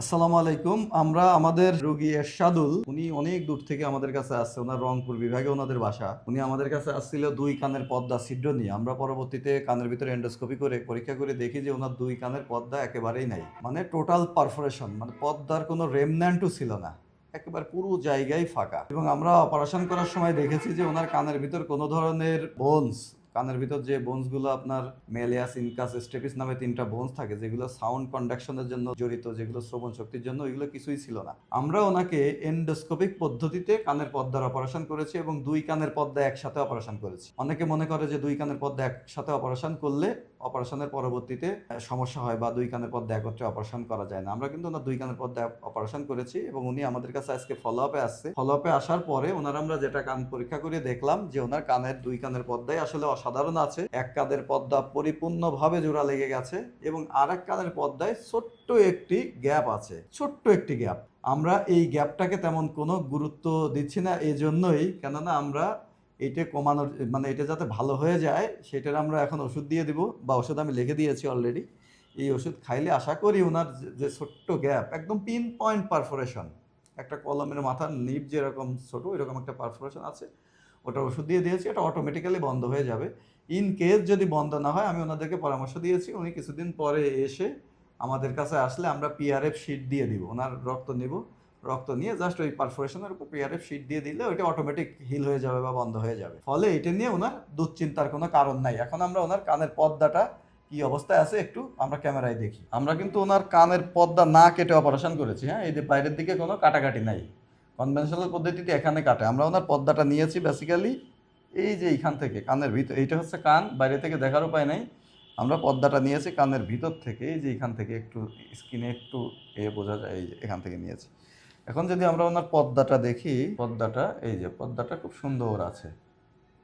আসসালামু আলাইকুম। আমরা আমাদের রোগী এরশাদুল, উনি অনেক দূর থেকে আমাদের কাছে আসছে। ওনার রংপুর বিভাগে ওনাদের বাসা। উনি আমাদের কাছে আসছিল ২ কানের পর্দা ছিদ্র নিয়ে। আমরা পরবর্তীতে কানের ভিতরে এন্ডোস্কোপি করে পরীক্ষা করে দেখি যে ওনার ২ কানের পর্দা একেবারেই নাই। মানে টোটাল পারফোরেশন, মানে পর্দার কোনো রেমন্যান্টও ছিল না। একেবারে পুরো জায়গায় ফাঁকা। এবং আমরা অপারেশন করার সময় দেখেছি যে ওনার কানের ভিতর কোনো ধরনের বোনস, কানের ভিতর যে বোনসগুলো আপনার মেলিয়াস, ইনকাস, স্টেপিস নামে ৩টা বোনস থাকে যেগুলো সাউন্ড কন্ডাকশনের জন্য জড়িত, যেগুলো শ্রবণ শক্তির জন্য, ওইগুলো কিছুই ছিল না। আমরা ওনাকে এন্ডোস্কোপিক পদ্ধতিতে কানের পর্দার অপারেশন করেছি এবং ২ কানের পর্দা একসাথে অপারেশন করেছি। অনেকে মনে করে যে ২ কানের পর্দা একসাথে অপারেশন করলে অপারেশনের পরবর্তীতে সমস্যা হয় বা ২ কানের পর্দা একত্রে অপারেশন করা যায় না। আমরা কিন্তু ওনার ২ কানের পর্দা অপারেশন করেছি এবং উনি আমাদের কাছে আজকে ফলো আপে আসছে। ফলো আপে আসার পরে ওনার আমরা যেটা কান পরীক্ষা করে দেখলাম যে ওনার কানের ২ কানের পর্দায় আসলে অসাধারণ আছে। এক কানের পর্দা পরিপূর্ণভাবে জোড়া লেগে গেছে এবং আরেক কানের পর্দায় ছোট্ট একটি গ্যাপ আছে, ছোট্ট একটি গ্যাপ। আমরা এই গ্যাপটাকে তেমন কোনো গুরুত্ব দিচ্ছি না, এই জন্যই, কেননা আমরা এটা কমানোর, মানে এটা যাতে ভালো হয়ে যায় সেটার আমরা এখন ওষুধ দিয়ে দিব, বা ওষুধ আমি লিখে দিয়েছি অলরেডি। এই ওষুধ খাইলে আশা করি ওনার যে ছোট্ট গ্যাপ, একদম পিন পয়েন্ট পারফোরেশন, একটা কলমের মাথার নিব যেরকম ছোট এরকম একটা পারফোরেশন আছে, ওটা ওষুধ দিয়ে দিয়েছি, এটা অটোমেটিক্যালি বন্ধ হয়ে যাবে। ইন কেস যদি বন্ধ না হয়, আমি ওনাদেরকে পরামর্শ দিয়েছি উনি কিছুদিন পরে এসে আমাদের কাছে আসলে আমরা পিআরএফ শিট দিয়ে দিব, ওনার রক্ত নিব, রক্ত নিয়ে জাস্ট ওই পারফোরেশনের উপর পিআরএফ শিট দিয়ে দিলে ওইটা অটোমেটিক হিল হয়ে যাবে বা বন্ধ হয়ে যাবে। ফলে এটা নিয়ে ওনার দুশ্চিন্তার কোনো কারণ নাই। এখন আমরা ওনার কানের পর্দাটা কি অবস্থায় আছে একটু আমরা ক্যামেরায় দেখি। আমরা কিন্তু ওনার কানের পর্দা না কেটে অপারেশন করেছি। হ্যাঁ, এই যে বাইরের দিকে কোনো কাটাকাটি নাই। কনভেনশনাল পদ্ধতিতে এখানে কাটে। আমরা ওনার পর্দাটা নিয়েছি বেসিক্যালি এই যে এইখান থেকে কানের ভিতর, এইটা হচ্ছে কান, বাইরে থেকে দেখার উপায় নাই। আমরা পর্দাটা নিয়েছি কানের ভিতর থেকে, এই যে এখান থেকে একটু স্কিনে একটু বোঝা যায়, এই যে এখান থেকে নিয়েছি। এখন যদি আমরা ওনার পর্দাটা দেখি, পর্দাটা এই যে পর্দাটা খুব সুন্দর আছে।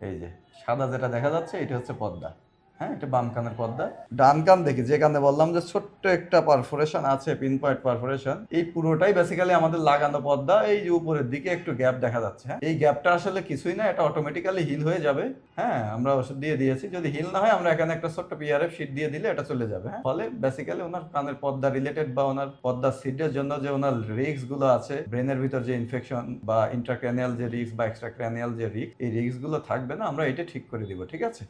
এই যে সাদা যেটা দেখা যাচ্ছে এটা হচ্ছে পর্দা। হ্যাঁ, এটা বাম কানের পর্দা। ডান কান দেখি, যে কানে বললাম যে ছোট্ট একটা পারফোরেশন আছে, পিন পয়েন্ট পারফোরেশন, এই পুরোটাই বেসিক্যালি আমাদের লাগানো পর্দা। এই যে উপরের দিকে একটু গ্যাপ দেখা যাচ্ছে, হ্যাঁ, এই গ্যাপটা আসলে কিছুই না, এটা অটোমেটিক্যালি হিল হয়ে যাবে। হ্যাঁ, আমরা ওষুধ দিয়ে দিয়েছি, যদি হিল না হয় আমরা এখানে একটা ছোট্ট পিআরএফ শিট দিয়ে দিলে এটা চলে যাবে। হ্যাঁ, ফলে বেসিক্যালি ওনার কানের পর্দা রিলেটেড বা ওনার পর্দার সিডের জন্য যে ওনার রিস্ক গুলো আছে, ব্রেনের ভিতর যে ইনফেকশন বা ইন্ট্রাক্র্যানিয়াল যে রিস্ক বা এক্সট্রাক্র্যানিয়াল যে রিস্ক, এই রিস্ক গুলো থাকবে না। আমরা এটা ঠিক করে দিব। ঠিক আছে।